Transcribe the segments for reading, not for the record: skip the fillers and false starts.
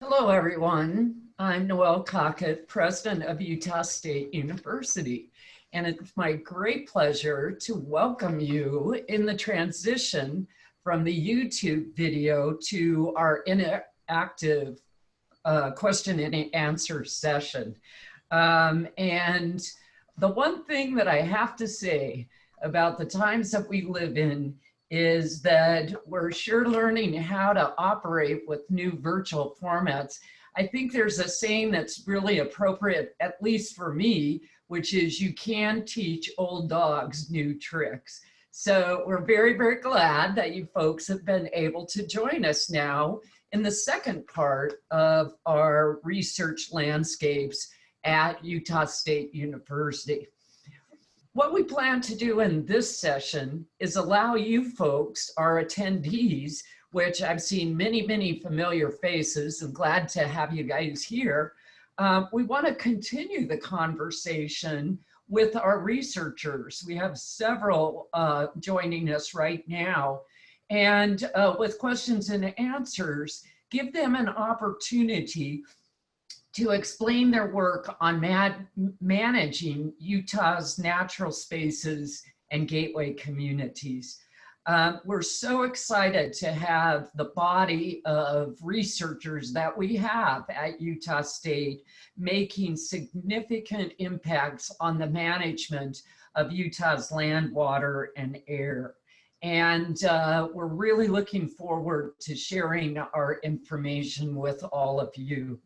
Hello, everyone. I'm Noelle Cockett, president of Utah State University, and it's my great pleasure to welcome you in the transition from the YouTube video to our interactive question and answer session. And the one thing that I have to say about the times that we live in is that we're sure learning how to operate with new virtual formats. I think there's a saying that's really appropriate, at least for me, which is you can teach old dogs new tricks. So we're very, very glad that you folks have been able to join us now in the second part of our research landscapes at Utah State University. What we plan to do in this session is allow you folks, our attendees, which I've seen many, many familiar faces and glad to have you guys here. We want to continue the conversation with our researchers. We have several joining us right now. And with questions and answers, give them an opportunity to explain their work on managing Utah's natural spaces and gateway communities. We're so excited to have the body of researchers that we have at Utah State making significant impacts on the management of Utah's land, water, and air. And we're really looking forward to sharing our information with all of you.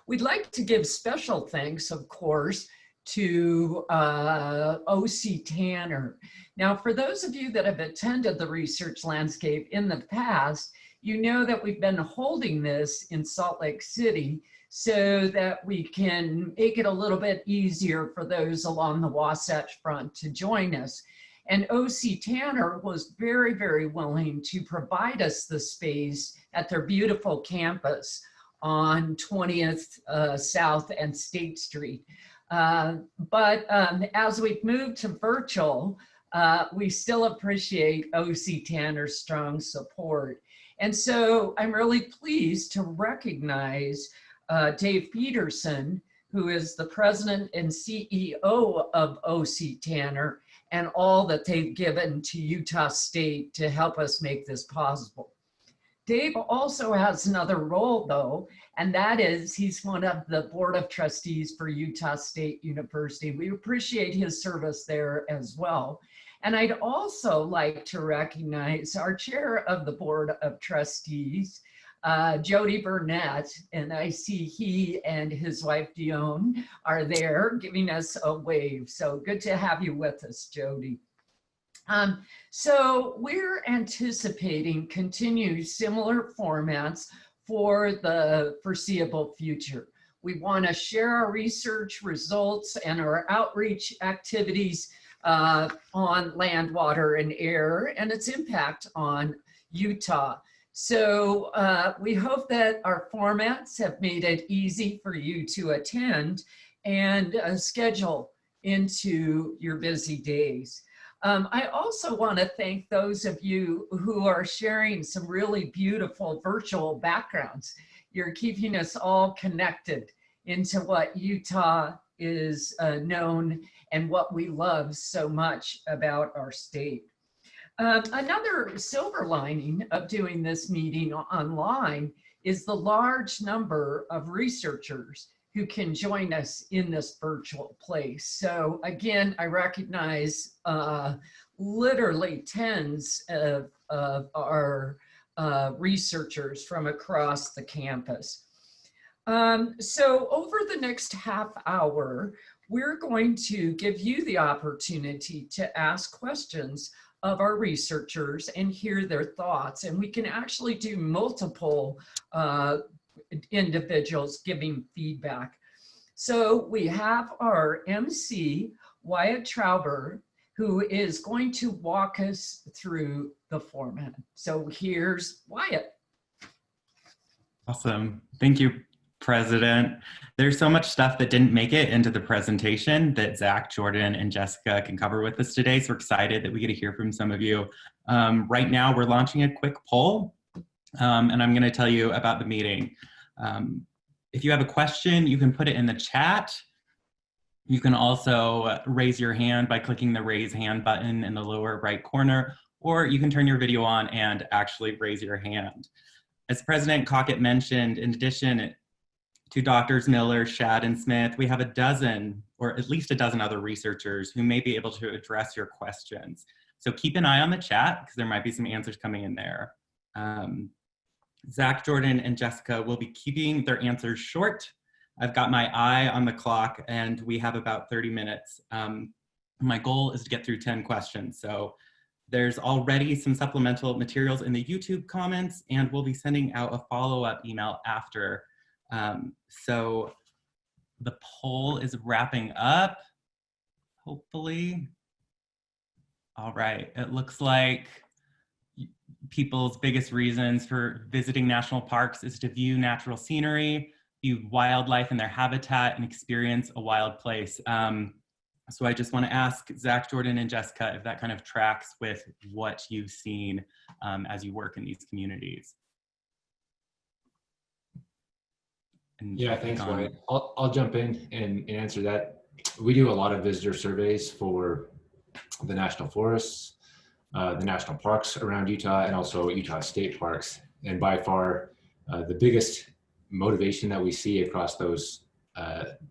We'd like to give special thanks, of course, to O.C. Tanner. Now, for those of you that have attended the research landscape in the past, you know that we've been holding this in Salt Lake City so that we can make it a little bit easier for those along the Wasatch Front to join us. And O.C. Tanner was very, very willing to provide us the space at their beautiful campus on 20th South and State Street. But as we've moved to virtual, we still appreciate O.C. Tanner's strong support. And so I'm really pleased to recognize Dave Peterson, who is the president and CEO of O.C. Tanner, and all that they've given to Utah State to help us make this possible. Dave also has another role, though, and that is he's one of the board of trustees for Utah State University. We appreciate his service there as well. And I'd also like to recognize our chair of the board of trustees, Jody Burnett, and I see he and his wife Dion are there giving us a wave. So good to have you with us, Jody. So we're anticipating continued similar formats for the foreseeable future. We want to share our research results and our outreach activities on land, water, and air and its impact on Utah. So we hope that our formats have made it easy for you to attend and schedule into your busy days. I also want to thank those of you who are sharing some really beautiful virtual backgrounds. You're keeping us all connected into what Utah is known and what we love so much about our state. Another silver lining of doing this meeting online is the large number of researchers who can join us in this virtual place. So again, I recognize literally tens of our researchers from across the campus. So over the next half hour, we're going to give you the opportunity to ask questions of our researchers and hear their thoughts. And we can actually do multiple individuals giving feedback. So we have our MC, Wyatt Trauber, who is going to walk us through the format. So here's Wyatt. Awesome. Thank you, President. There's so much stuff that didn't make it into the presentation that Zach, Jordan, and Jessica can cover with us today. So we're excited that we get to hear from some of you. Right now, we're launching a quick poll, and I'm going to tell you about the meeting. If you have a question, you can put it in the chat. You can also raise your hand by clicking the raise hand button in the lower right corner, or you can turn your video on and actually raise your hand. As President Cockett mentioned, in addition to Doctors Miller, Schad, and Smith, we have a dozen, or at least a dozen other researchers who may be able to address your questions. So keep an eye on the chat because there might be some answers coming in there. Zach, Jordan, and Jessica will be keeping their answers short. I've got my eye on the clock and we have about 30 minutes. My goal is to get through 10 questions. So there's already some supplemental materials in the YouTube comments and we'll be sending out a follow-up email after. So the poll is wrapping up, hopefully. All right, it looks like people's biggest reasons for visiting national parks is to view natural scenery, view wildlife in their habitat, and experience a wild place. So I just want to ask Zach, Jordan, and Jessica if that kind of tracks with what you've seen as you work in these communities. And yeah, thanks, Wyatt. I'll jump in and answer that. We do a lot of visitor surveys for the national forests, the national parks around Utah, and also Utah state parks. And by far, the biggest motivation that we see across those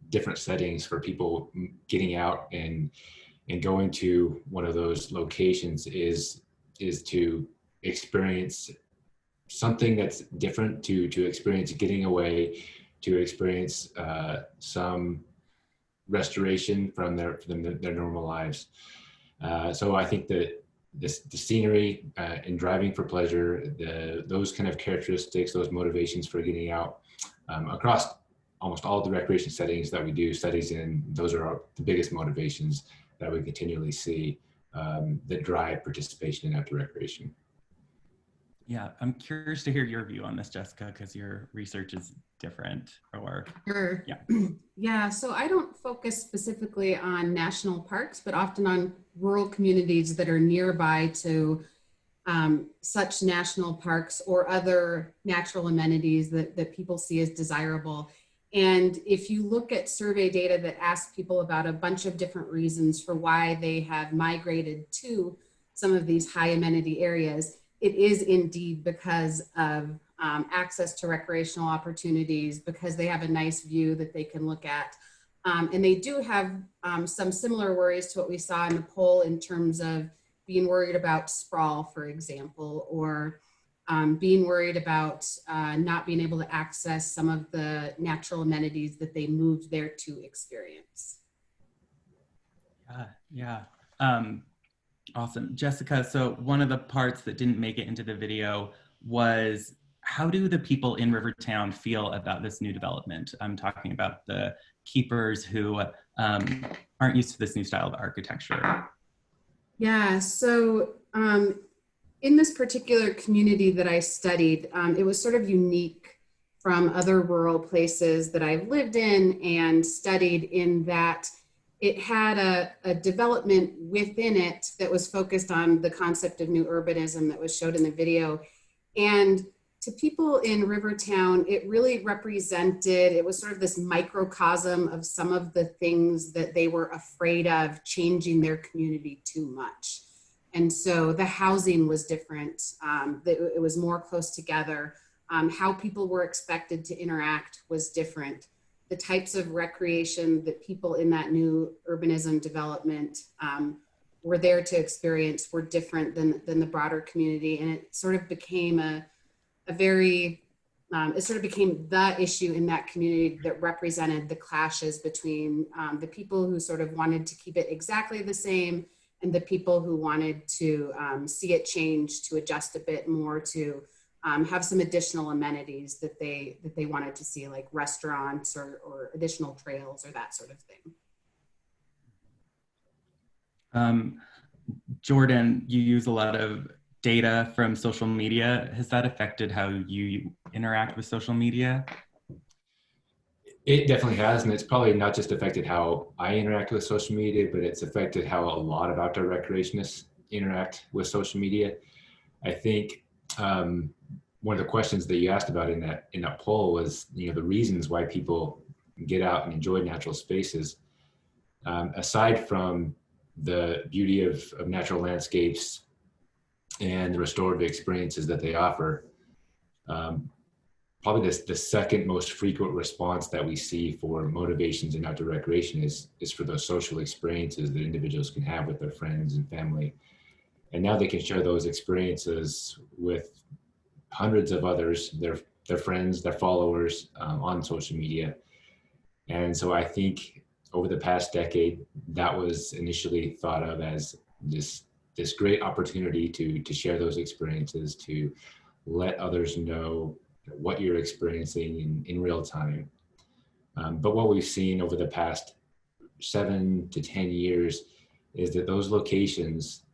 different settings for people getting out and going to one of those locations is to experience something that's different, to experience getting away, to experience some restoration from their normal lives. So I think that the scenery and driving for pleasure, those kind of characteristics, those motivations for getting out across almost all the recreation settings that we do studies in, those are the biggest motivations that we continually see that drive participation in outdoor recreation. Yeah, I'm curious to hear your view on this, Jessica, because your research is different. Or Sure. Yeah. Yeah, so I don't focus specifically on national parks, but often on rural communities that are nearby to such national parks or other natural amenities that people see as desirable. And if you look at survey data that asks people about a bunch of different reasons for why they have migrated to some of these high amenity areas, it is indeed because of access to recreational opportunities, because they have a nice view that they can look at. And they do have some similar worries to what we saw in the poll in terms of being worried about sprawl, for example, or being worried about not being able to access some of the natural amenities that they moved there to experience. Yeah. Awesome. Jessica, so one of the parts that didn't make it into the video was, how do the people in Rivertown feel about this new development? I'm talking about the keepers who aren't used to this new style of architecture. Yeah, so in this particular community that I studied, it was sort of unique from other rural places that I've lived in and studied, in that it had a development within it that was focused on the concept of new urbanism that was showed in the video. And to people in Rivertown, it really represented, it was sort of this microcosm of some of the things that they were afraid of changing their community too much. And so the housing was different, it was more close together. How people were expected to interact was different. The types of recreation that people in that new urbanism development were there to experience were different than the broader community. And it sort of became it sort of became the issue in that community that represented the clashes between the people who sort of wanted to keep it exactly the same and the people who wanted to see it change, to adjust a bit more, to have some additional amenities that they wanted to see, like restaurants or additional trails or that sort of thing. Jordan, you use a lot of data from social media. Has that affected how you interact with social media? It definitely has, and it's probably not just affected how I interact with social media, but it's affected how a lot of outdoor recreationists interact with social media. I think one of the questions that you asked about in that poll was, the reasons why people get out and enjoy natural spaces. Aside from the beauty of natural landscapes and the restorative experiences that they offer, probably the second most frequent response that we see for motivations in outdoor recreation is for those social experiences that individuals can have with their friends and family. And now they can share those experiences with hundreds of others, their friends, their followers, on social media. And so I think over the past decade, that was initially thought of as this great opportunity to share those experiences, to let others know what you're experiencing in real time. But what we've seen over the past 7 to 10 years is that those locations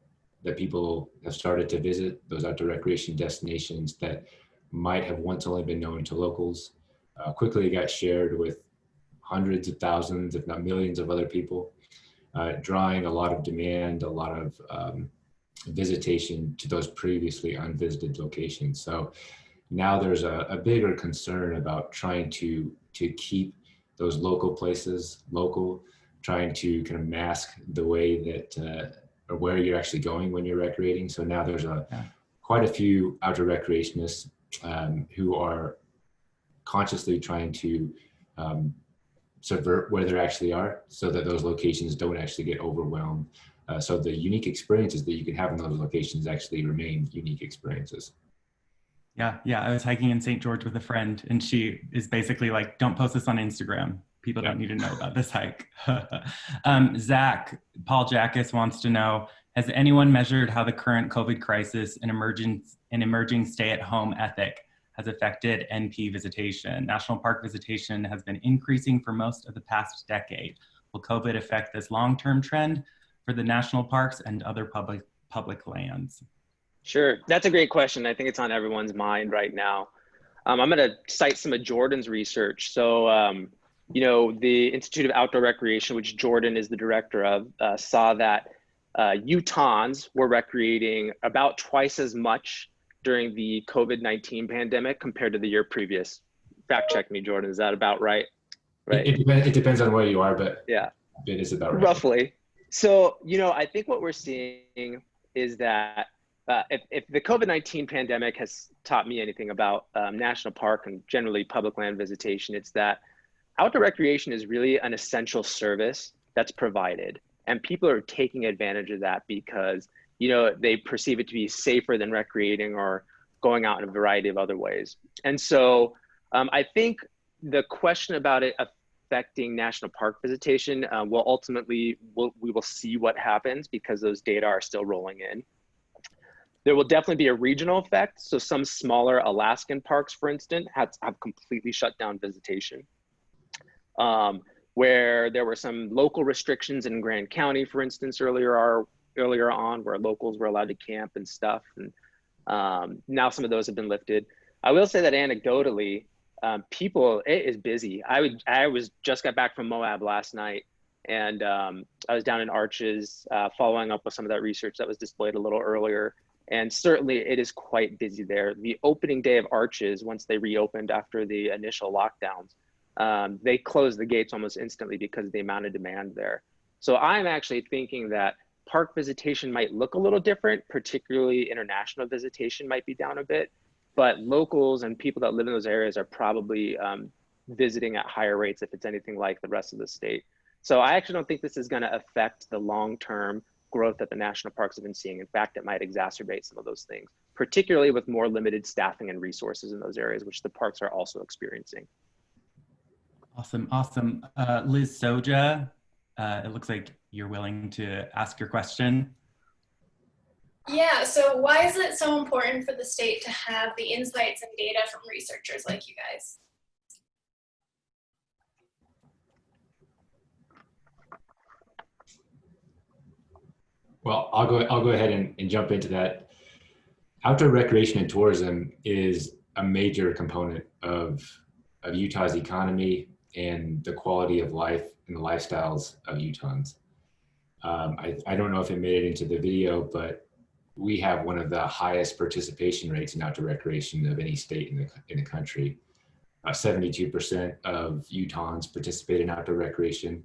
that people have started to visit, those outdoor recreation destinations that might have once only been known to locals, quickly got shared with hundreds of thousands, if not millions of other people, drawing a lot of demand, a lot of visitation to those previously unvisited locations. So now there's a bigger concern about trying to keep those local places local, trying to kind of mask the way that or where you're actually going when you're recreating. So now there's quite a few outdoor recreationists who are consciously trying to subvert where they actually are, so that those locations don't actually get overwhelmed. So the unique experiences that you can have in those locations actually remain unique experiences. Yeah. I was hiking in St. George with a friend, and she is basically like, don't post this on Instagram. People don't need to know about this hike. Zach, Paul Jackus wants to know, has anyone measured how the current COVID crisis and emerging stay-at-home ethic has affected NP visitation? National park visitation has been increasing for most of the past decade. Will COVID affect this long-term trend for the national parks and other public lands? Sure, that's a great question. I think it's on everyone's mind right now. I'm going to cite some of Jordan's research. So, the Institute of Outdoor Recreation, which Jordan is the director of, saw that Utahns were recreating about twice as much during the COVID-19 pandemic compared to the year previous. Fact check me, Jordan. Is that about right? Right. It depends on where you are, but yeah, it is about right. Roughly. So, I think what we're seeing is that if the COVID-19 pandemic has taught me anything about national park and generally public land visitation, it's that outdoor recreation is really an essential service that's provided. And people are taking advantage of that because, they perceive it to be safer than recreating or going out in a variety of other ways. And so I think the question about it affecting national park visitation will ultimately, we will see what happens because those data are still rolling in. There will definitely be a regional effect. So some smaller Alaskan parks, for instance, have completely shut down visitation. Where there were some local restrictions in Grand County, for instance, earlier on, where locals were allowed to camp and stuff. And now some of those have been lifted. I will say that anecdotally, it is busy. I just got back from Moab last night, and I was down in Arches following up with some of that research that was displayed a little earlier. And certainly it is quite busy there. The opening day of Arches, once they reopened after the initial lockdowns, they closed the gates almost instantly because of the amount of demand there. So I'm actually thinking that park visitation might look a little different, particularly international visitation might be down a bit, but locals and people that live in those areas are probably visiting at higher rates if it's anything like the rest of the state. So I actually don't think this is going to affect the long-term growth that the national parks have been seeing. In fact, it might exacerbate some of those things, particularly with more limited staffing and resources in those areas, which the parks are also experiencing. Awesome. Liz Soja, it looks like you're willing to ask your question. Yeah, so why is it so important for the state to have the insights and data from researchers like you guys? Well, I'll go ahead and jump into that. Outdoor recreation and tourism is a major component of Utah's economy and the quality of life and the lifestyles of Utahns. I don't know if it made it into the video, but we have one of the highest participation rates in outdoor recreation of any state in the country. 72% of Utahns participate in outdoor recreation.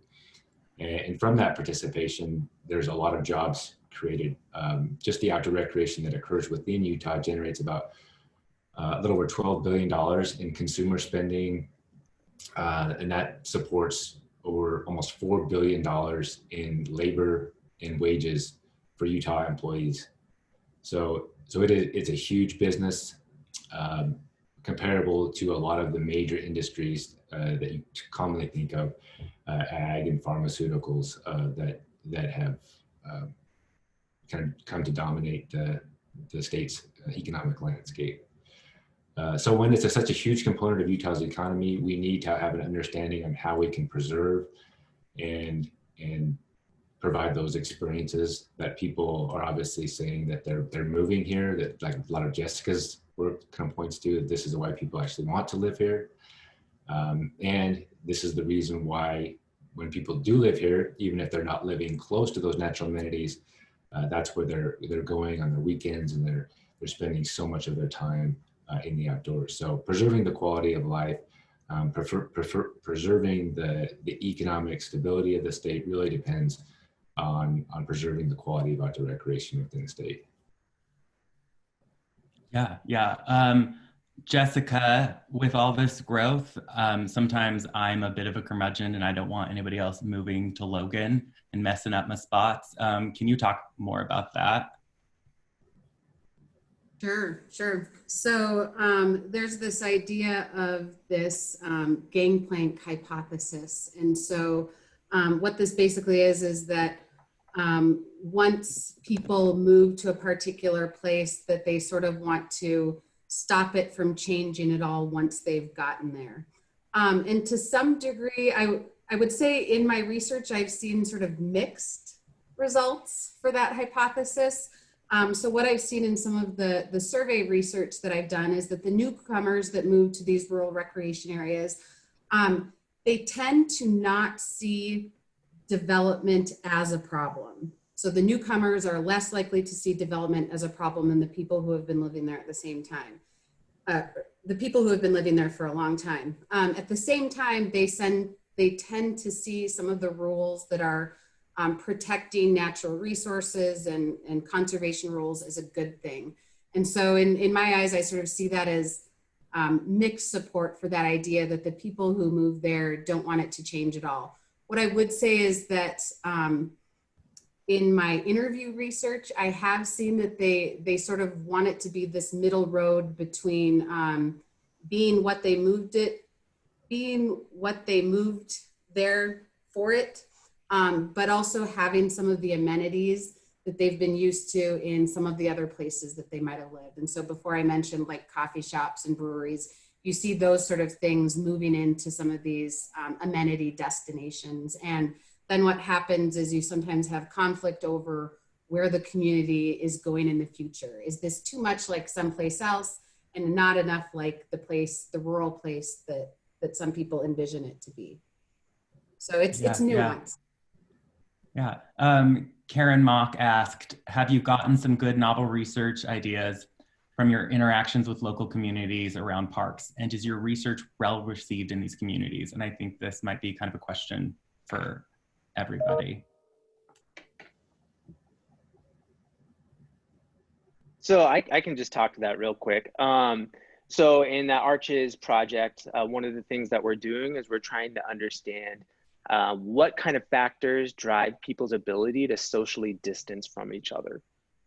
And from that participation, there's a lot of jobs created. Just the outdoor recreation that occurs within Utah generates about a little over $12 billion in consumer spending. And that supports over almost $4 billion in labor and wages for Utah employees. So it's a huge business, comparable to a lot of the major industries that you commonly think of, ag and pharmaceuticals, that have kind of come to dominate the state's economic landscape. So when it's such a huge component of Utah's economy, we need to have an understanding on how we can preserve and provide those experiences that people are obviously saying that they're moving here, that like a lot of Jessica's work kind of points to, that this is why people actually want to live here. And this is the reason why when people do live here, even if they're not living close to those natural amenities, that's where they're going on their weekends, and they're spending so much of their time in the outdoors. So preserving the quality of life, preserving the economic stability of the state really depends on preserving the quality of outdoor recreation within the state. Yeah. Jessica, with all this growth, sometimes I'm a bit of a curmudgeon and I don't want anybody else moving to Logan and messing up my spots. Can you talk more about that? Sure. So there's this idea of this Gangplank hypothesis. And so what this basically is that once people move to a particular place, that they sort of want to stop it from changing at all once they've gotten there. And to some degree, I would say in my research, I've seen sort of mixed results for that hypothesis. So what I've seen in some of the survey research that I've done is that the newcomers that move to these rural recreation areas, they tend to not see development as a problem. So the newcomers are less likely to see development as a problem than the people who have been living there at the same time. The people who have been living there for a long time. At the same time, they tend to see some of the rules that are protecting natural resources and conservation rules as a good thing. And so in my eyes, I sort of see that as mixed support for that idea that the people who move there don't want it to change at all. What I would say is that in my interview research, I have seen that they sort of want it to be this middle road between being what they moved there for it, but also having some of the amenities that they've been used to in some of the other places that they might have lived. And so before I mentioned like coffee shops and breweries, you see those sort of things moving into some of these amenity destinations. And then what happens is you sometimes have conflict over where the community is going in the future. Is this too much like someplace else and not enough like the rural place that some people envision it to be? So it's nuanced. Yeah. Karen Mock asked, have you gotten some good novel research ideas from your interactions with local communities around parks? And is your research well received in these communities? And I think this might be kind of a question for everybody. So I can just talk to that real quick. So in the Arches project, one of the things that we're doing is we're trying to understand what kind of factors drive people's ability to socially distance from each other.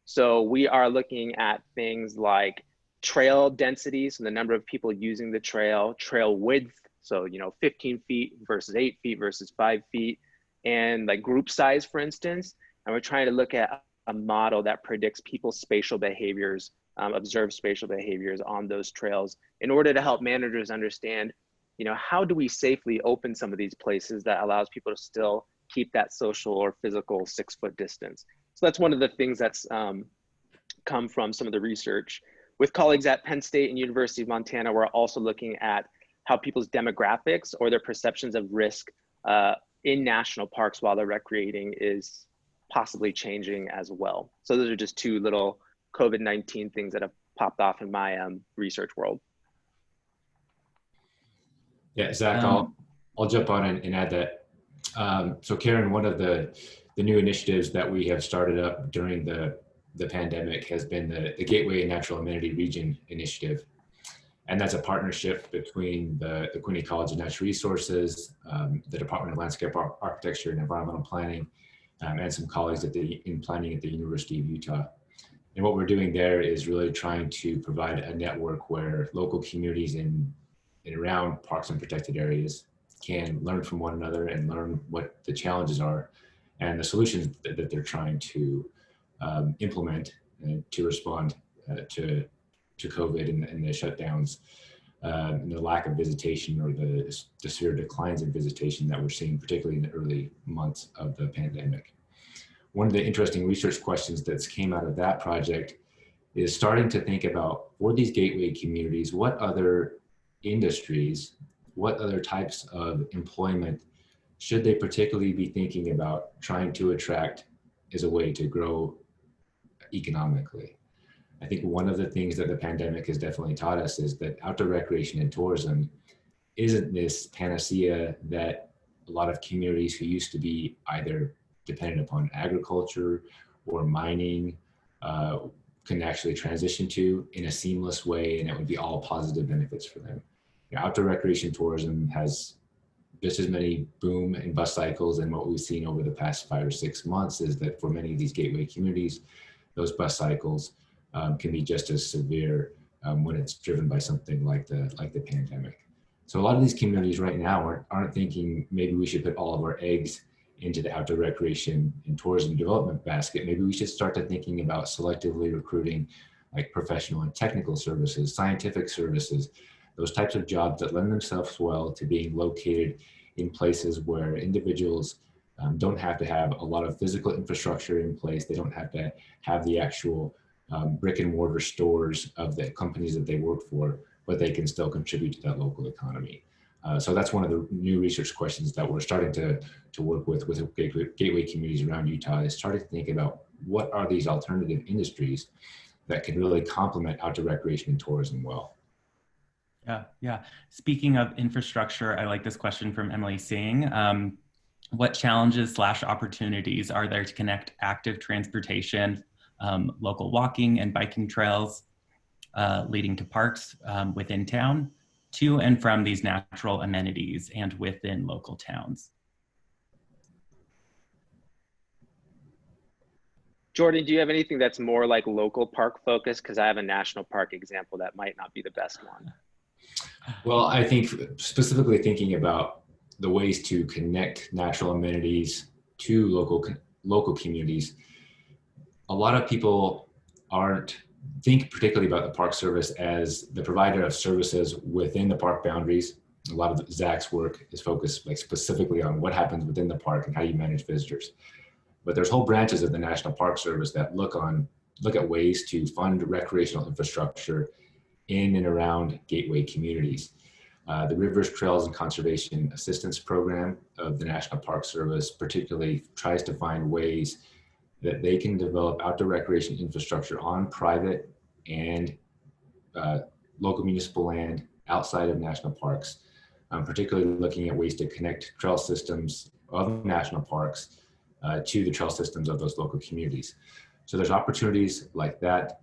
So we are looking at things like trail density, so the number of people using the trail width, so 15 feet versus 8 feet versus 5 feet, and like group size, for instance. And we're trying to look at a model that predicts people's spatial behaviors, observed spatial behaviors on those trails in order to help managers understand, how do we safely open some of these places that allows people to still keep that social or physical 6 foot distance. So that's one of the things that's come from some of the research. With colleagues at Penn State and University of Montana, we're also looking at how people's demographics or their perceptions of risk in national parks while they're recreating is possibly changing as well. So those are just two little COVID-19 things that have popped off in my research world. Yeah, Zach, I'll jump on and add that. So Karen, one of the new initiatives that we have started up during the pandemic has been the Gateway and Natural Amenity Region Initiative. And that's a partnership between the Queen College of Natural Resources, the Department of Landscape Architecture and Environmental Planning, and some colleagues in planning at the University of Utah. And what we're doing there is really trying to provide a network where local communities in around parks and protected areas can learn from one another and learn what the challenges are and the solutions that they're trying to implement to respond to COVID and the shutdowns and the lack of visitation or the severe declines in visitation that we're seeing, particularly in the early months of the pandemic. One of the interesting research questions that's came out of that project is starting to think about, for these gateway communities, what other industries, what other types of employment should they particularly be thinking about trying to attract as a way to grow economically. I think one of the things that the pandemic has definitely taught us is that outdoor recreation and tourism isn't this panacea that a lot of communities who used to be either dependent upon agriculture or mining can actually transition to in a seamless way, and it would be all positive benefits for them. You know, outdoor recreation tourism has just as many boom and bust cycles, and what we've seen over the past 5 or 6 months is that for many of these gateway communities, those bust cycles can be just as severe when it's driven by something like the pandemic. So a lot of these communities right now aren't thinking maybe we should put all of our eggs into the outdoor recreation and tourism development basket. Maybe we should start to thinking about selectively recruiting like professional and technical services, scientific services, those types of jobs that lend themselves well to being located in places where individuals don't have to have a lot of physical infrastructure in place. They don't have to have the actual brick and mortar stores of the companies that they work for, but they can still contribute to that local economy. So that's one of the new research questions that we're starting to work with gateway communities around Utah, is starting to think about what are these alternative industries that can really complement outdoor recreation and tourism well. Yeah. Speaking of infrastructure, I like this question from Emily Singh. What challenges / opportunities are there to connect active transportation, local walking and biking trails leading to parks within town, to and from these natural amenities and within local towns? Jordan, do you have anything that's more like local park focused? Because I have a national park example that might not be the best one. Well, I think specifically thinking about the ways to connect natural amenities to local communities, a lot of people think particularly about the Park Service as the provider of services within the park boundaries. A lot of Zach's work is focused like specifically on what happens within the park and how you manage visitors. But there's whole branches of the National Park Service that look at ways to fund recreational infrastructure in and around gateway communities. The Rivers, Trails, and Conservation Assistance Program of the National Park Service particularly tries to find ways that they can develop outdoor recreation infrastructure on private and local municipal land outside of national parks, particularly looking at ways to connect trail systems of national parks to the trail systems of those local communities. So there's opportunities like that.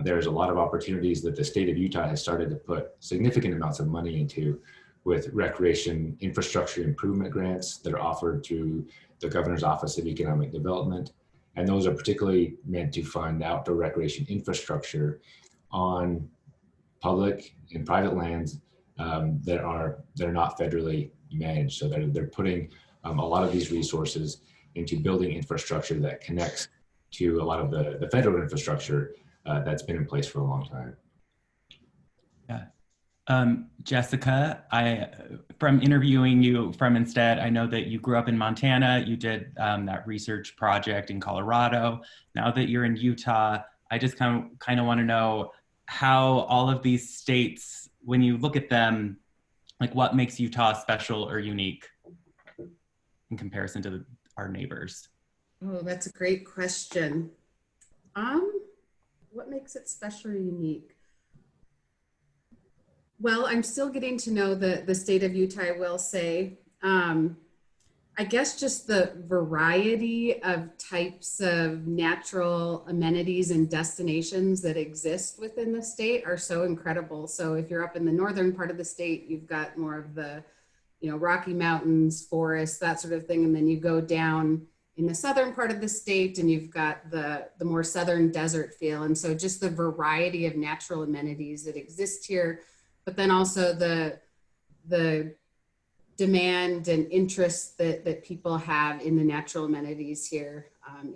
There's a lot of opportunities that the state of Utah has started to put significant amounts of money into with recreation infrastructure improvement grants that are offered through the Governor's Office of Economic Development. And those are particularly meant to fund outdoor recreation infrastructure on public and private lands that are not federally managed. So they're putting a lot of these resources into building infrastructure that connects to a lot of the federal infrastructure that's been in place for a long time. Yeah. Jessica, from interviewing you from Instead, I know that you grew up in Montana, you did that research project in Colorado. Now that you're in Utah, I just kind of want to know how all of these states, when you look at them, like what makes Utah special or unique in comparison to our neighbors? Oh, that's a great question. what makes it special or unique? Well, I'm still getting to know the state of Utah, I will say. I guess just the variety of types of natural amenities and destinations that exist within the state are so incredible. So if you're up in the northern part of the state, you've got more of the, Rocky Mountains, forests, that sort of thing. And then you go down in the southern part of the state and you've got the more southern desert feel. And so just the variety of natural amenities that exist here, but then also the demand and interest that people have in the natural amenities here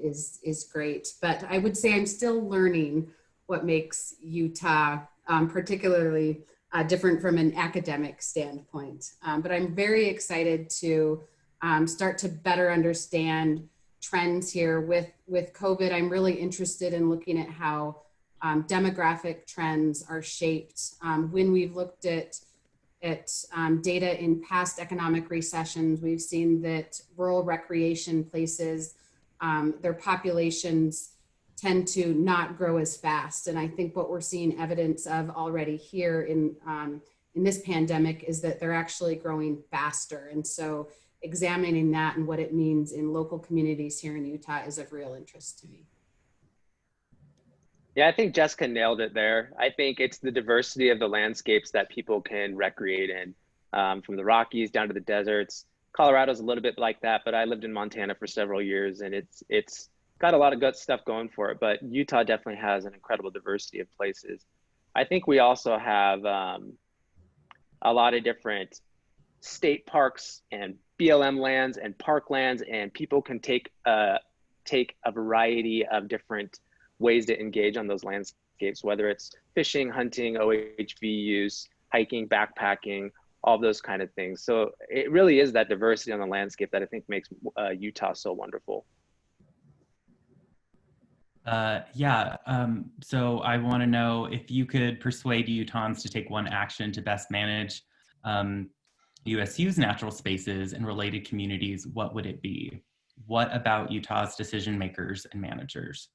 is great. But I would say I'm still learning what makes Utah particularly different from an academic standpoint. But I'm very excited to start to better understand trends here with COVID. I'm really interested in looking at how demographic trends are shaped. When we've looked at data in past economic recessions, we've seen that rural recreation places, their populations tend to not grow as fast. And I think what we're seeing evidence of already here in this pandemic is that they're actually growing faster. And so examining that and what it means in local communities here in Utah is of real interest to me. Yeah, I think Jessica nailed it there. I think it's the diversity of the landscapes that people can recreate in, from the Rockies down to the deserts. Colorado's a little bit like that, but I lived in Montana for several years, and it's got a lot of good stuff going for it. But Utah definitely has an incredible diversity of places. I think we also have a lot of different state parks and BLM lands and parklands, and people can take a variety of different ways to engage on those landscapes, whether it's fishing, hunting, OHV use, hiking, backpacking, all those kind of things. So it really is that diversity on the landscape that I think makes Utah so wonderful. So I want to know if you could persuade Utahns to take one action to best manage USU's natural spaces and related communities, what would it be? What about Utah's decision makers and managers?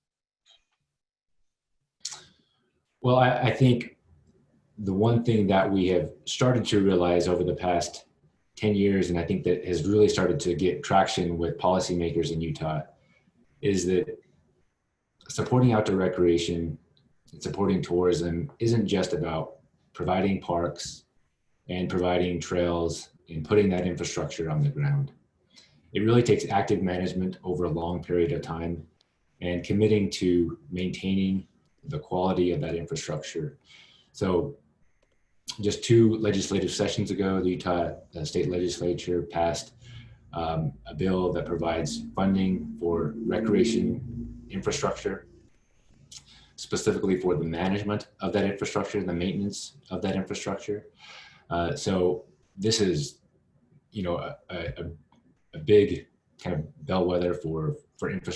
Well, I think the one thing that we have started to realize over the past 10 years, and I think that has really started to get traction with policymakers in Utah, is that supporting outdoor recreation and supporting tourism isn't just about providing parks and providing trails and putting that infrastructure on the ground. It really takes active management over a long period of time and committing to maintaining the quality of that infrastructure. So just 2 legislative sessions ago, the Utah State Legislature passed a bill that provides funding for recreation infrastructure, specifically for the management of that infrastructure, the maintenance of that infrastructure. So this is, a big kind of bellwether for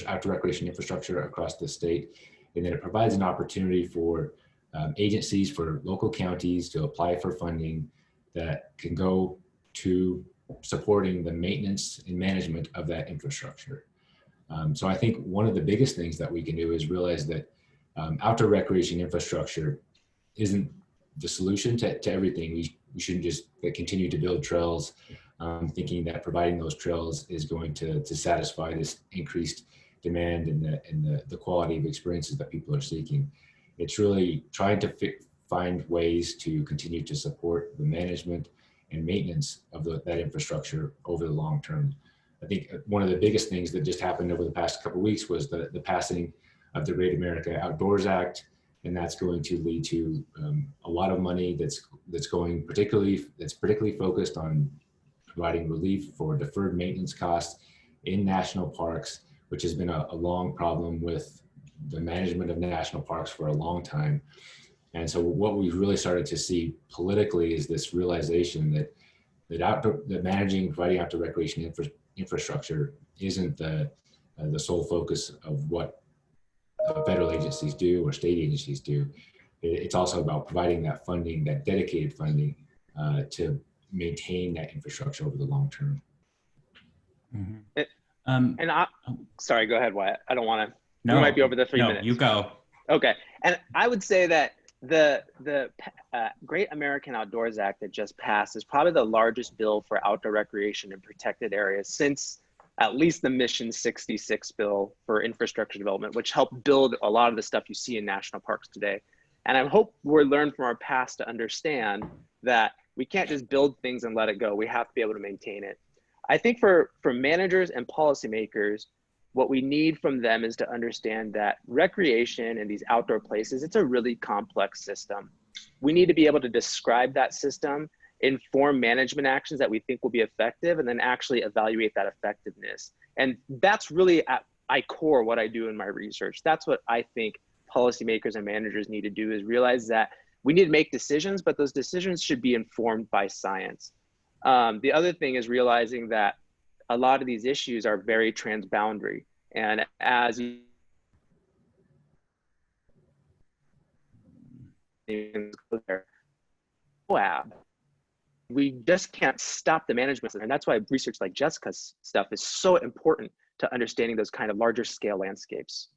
outdoor recreation infrastructure across the state. And then it provides an opportunity for agencies, for local counties to apply for funding that can go to supporting the maintenance and management of that infrastructure. So I think one of the biggest things that we can do is realize that outdoor recreation infrastructure isn't the solution to everything. We shouldn't just continue to build trails thinking that providing those trails is going to satisfy this increased demand and the quality of experiences that people are seeking. It's really trying to find ways to continue to support the management and maintenance of that infrastructure over the long term. I think one of the biggest things that just happened over the past couple of weeks was the passing of the Great America Outdoors Act, and that's going to lead to a lot of money that's particularly focused on providing relief for deferred maintenance costs in national parks, which has been a long problem with the management of national parks for a long time. And so what we've really started to see politically is this realization that managing and providing outdoor recreation infrastructure isn't the sole focus of what federal agencies do or state agencies do. It's also about providing that funding, that dedicated funding to maintain that infrastructure over the long term. Mm-hmm. Sorry, go ahead, Wyatt. I don't want to. No, we might be over the 3 minutes. You go. Okay. And I would say that the Great American Outdoors Act that just passed is probably the largest bill for outdoor recreation in protected areas since at least the Mission 66 bill for infrastructure development, which helped build a lot of the stuff you see in national parks today. And I hope we're learned from our past to understand that we can't just build things and let it go. We have to be able to maintain it. I think for managers and policymakers, what we need from them is to understand that recreation and these outdoor places, it's a really complex system. We need to be able to describe that system, inform management actions that we think will be effective, and then actually evaluate that effectiveness. And that's really at core what I do in my research. That's what I think policymakers and managers need to do, is realize that we need to make decisions, but those decisions should be informed by science. The other thing is realizing that a lot of these issues are very transboundary. And as you we just can't stop the management. And that's why research like Jessica's stuff is so important to understanding those kind of larger scale landscapes.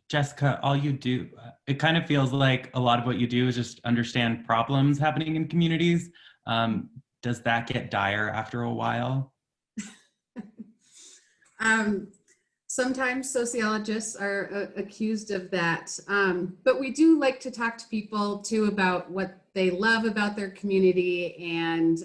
Jessica, all you do, it kind of feels like a lot of what you do is just understand problems happening in communities. Does that get dire after a while? Sometimes sociologists are accused of that, but we do like to talk to people too about what they love about their community and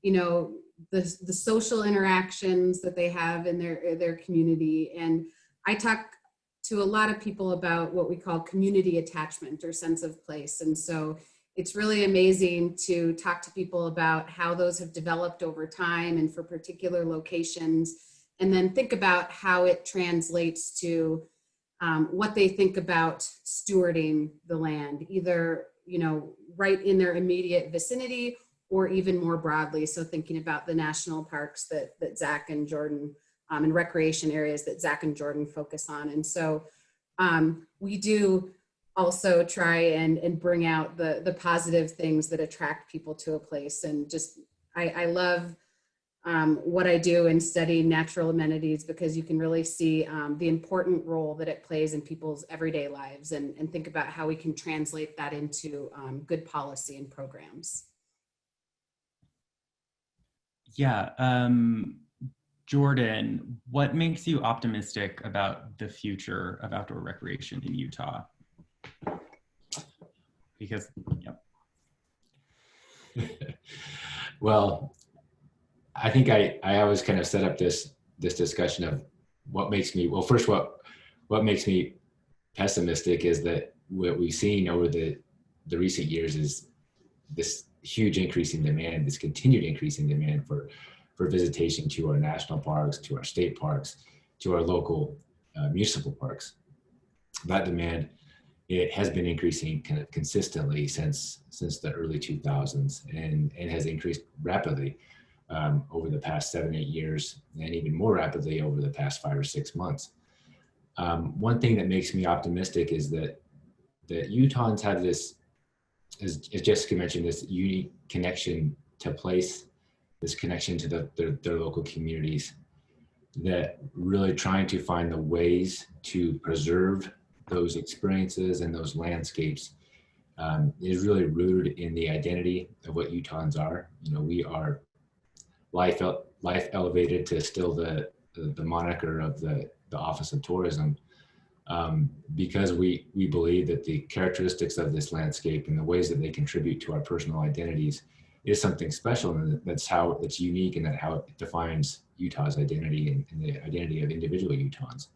you know, the social interactions that they have in their community. And I talk to a lot of people about what we call community attachment or sense of place. And so it's really amazing to talk to people about how those have developed over time and for particular locations, and then think about how it translates to what they think about stewarding the land, either, you know, right in their immediate vicinity or even more broadly. So thinking about the national parks that Zach and Jordan and recreation areas that Zach and Jordan focus on. And so we do also try and bring out the positive things that attract people to a place. And just, I love what I do in studying natural amenities, because you can really see the important role that it plays in people's everyday lives, and think about how we can translate that into good policy and programs. Yeah, Jordan, what makes you optimistic about the future of outdoor recreation in Utah? Because, Well, I think I always kind of set up this discussion of what makes me, well, first, what makes me pessimistic is that what we've seen over the recent years is this huge increase in demand, this continued increase in demand for visitation to our national parks, to our state parks, to our local municipal parks. That demand, it has been increasing kind of consistently since the early 2000s, and has increased rapidly over the past 7-8 years, and even more rapidly over the past 5 or 6 months. One thing that makes me optimistic is that Utahns have this, as Jessica mentioned, this unique connection to place, this connection to their local communities, that really trying to find the ways to preserve those experiences and those landscapes is really rooted in the identity of what Utahns are. You know, we are life elevated to still the moniker of the Office of Tourism, because we believe that the characteristics of this landscape and the ways that they contribute to our personal identities is something special, and that's unique, and how it defines Utah's identity and the identity of individual Utahns.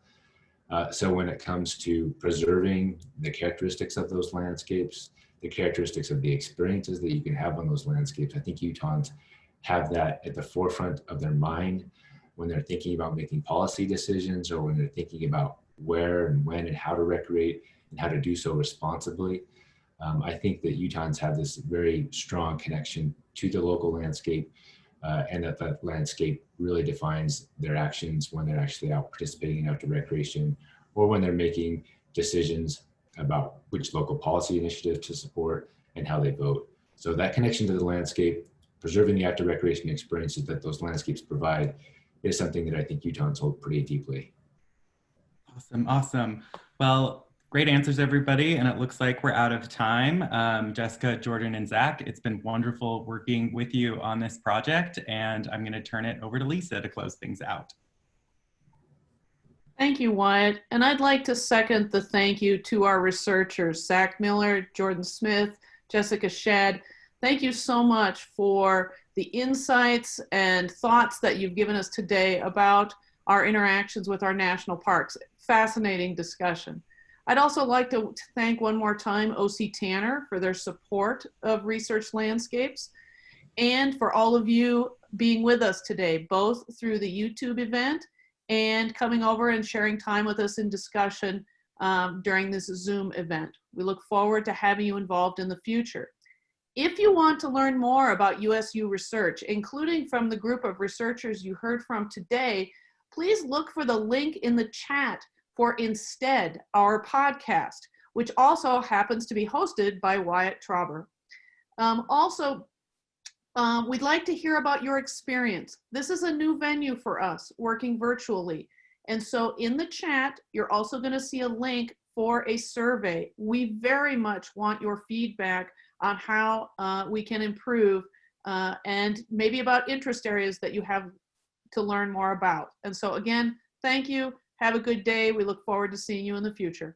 So when it comes to preserving the characteristics of those landscapes, the characteristics of the experiences that you can have on those landscapes, I think Utahns have that at the forefront of their mind when they're thinking about making policy decisions, or when they're thinking about where and when and how to recreate and how to do so responsibly. I think that Utahns have this very strong connection to the local landscape, and that landscape really defines their actions when they're actually out participating in outdoor recreation, or when they're making decisions about which local policy initiative to support and how they vote. So that connection to the landscape, preserving the outdoor recreation experiences that those landscapes provide, is something that I think Utahns hold pretty deeply. Awesome. Well, Great answers, everybody. And it looks like we're out of time. Jessica, Jordan, and Zach, it's been wonderful working with you on this project. And I'm going to turn it over to Lisa to close things out. Thank you, Wyatt. And I'd like to second the thank you to our researchers, Zach Miller, Jordan Smith, Jessica Schad. Thank you so much for the insights and thoughts that you've given us today about our interactions with our national parks. Fascinating discussion. I'd also like to thank one more time OC Tanner for their support of Research Landscapes, and for all of you being with us today, both through the YouTube event and coming over and sharing time with us in discussion during this Zoom event. We look forward to having you involved in the future. If you want to learn more about USU research, including from the group of researchers you heard from today, please look for the link in the chat for Instead, our podcast, which also happens to be hosted by Wyatt Trauber. We'd like to hear about your experience. This is a new venue for us, working virtually. And so in the chat, you're also going to see a link for a survey. We very much want your feedback on how we can improve and maybe about interest areas that you have to learn more about. And so again, thank you. Have a good day. We look forward to seeing you in the future.